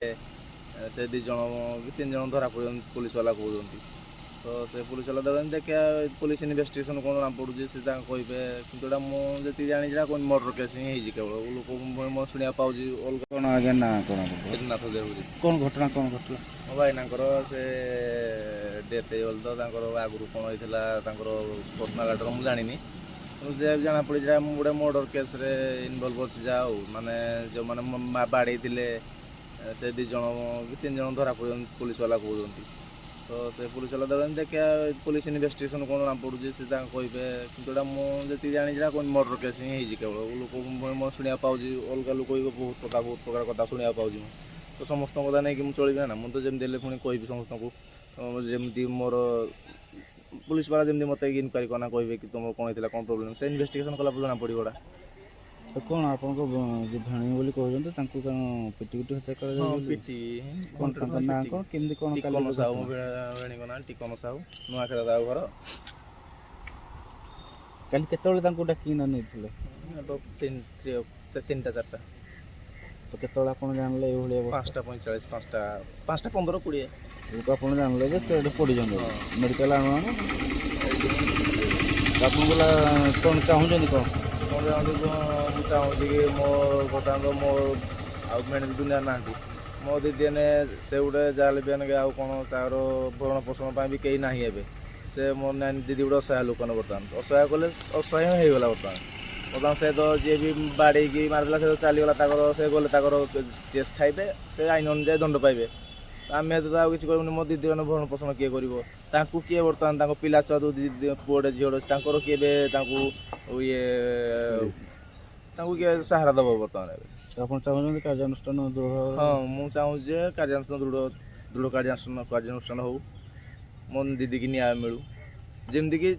से 2 जन कि 3 जन धरा पड़े पुलिस वाला कहते तो से पुलिस वाला देखा देखा पुलिस इन्वेस्टिगेशन कौन जमा पड़ू से कहे कि मुझे जानी कौन मर्डर केस ही केवल लोक शुणा पाऊँ अलग कौन आज्ञा ना कौन एकनाथ देहुरी कौन घटना कौन घटला मो भाईना से डेथ हो तो आगुरी कौन होता पर्सनाल मैटर मुझे जानी मुझे जना पड़ी गोटे मर्डर केस इनवल्व अच्छी जा माने जो मैंने बाड़े से 2 जन कि 3 जन धरा पड़े पुलिस वाला कहते तो से पुलिस वाला देखा देखा पुलिस इन्वेस्टिगेशन कौन जमा पड़ू से कहे कि मुझे जानी कौन मर्डर केस ही केवल लोक शुणा पाऊँ अलग लोक बहुत प्रकार कथा शुणा पाऊँ तो समस्त कथा नहीं कि चलना ना मुझे जमी पुणी कहि समस्त को जमी मोर पुलिस वाला जमी मत इनक्वारी करना कहे कि तुम कौन होता कौन प्रोब्लेम से इन्वेस्टिगेशन कला जना पड़ा तो कौन आपन को जो भेणी बोली कहते तांको कौन पिटी पिटी हत्या कर पिटी कौन तांका नाम कौन केमदी कौन टिकन साहू भेणी ना टिकन साहू नुआखेड़ा दाऊ घर काली केतବେଳେ तांको डाकी न नेथिले 3टा 4टा तो केतବେଳେ आपण जानले ए भलिया 5:45 5:15 20 तो आपण जानले जे से पड़ी जंगे मेडिकल आनो आपण बोला कौन चाहू जनी कौन चाहूँ कि मो बर्तमान तो मो आउटमेंट दुनिया ना मो दीदी ने से गोटे जहाँ भी आउ कौन तार भरण पोषण भी कहीं ना एवं से मो दीदी गोटे असहाय लोक बर्तमान असहाय कले असहाय होगा बर्तमान से तो जी भी बाड़े की मारदेला से तो चलीगला से गले केस खाइबे से आईन अनुजाई दंड पाइबे आम तो आउ कि मो दीदी मैंने भरण पोषण किए कर किए बर्तमान पिला छुआ जो पुअटे झील अच्छे किए ये किए सहारा दब बर्तमान आपण चाहू कार्यानुष्ठान दृढ़ हाँ मुझे चाहूँ कार्यानुष्ठान दृढ़ कार्यानुष्ठान हो मो दीदी की न्याय मिलू जमती कि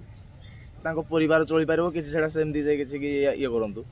परिवार चली पार कि ये करूँ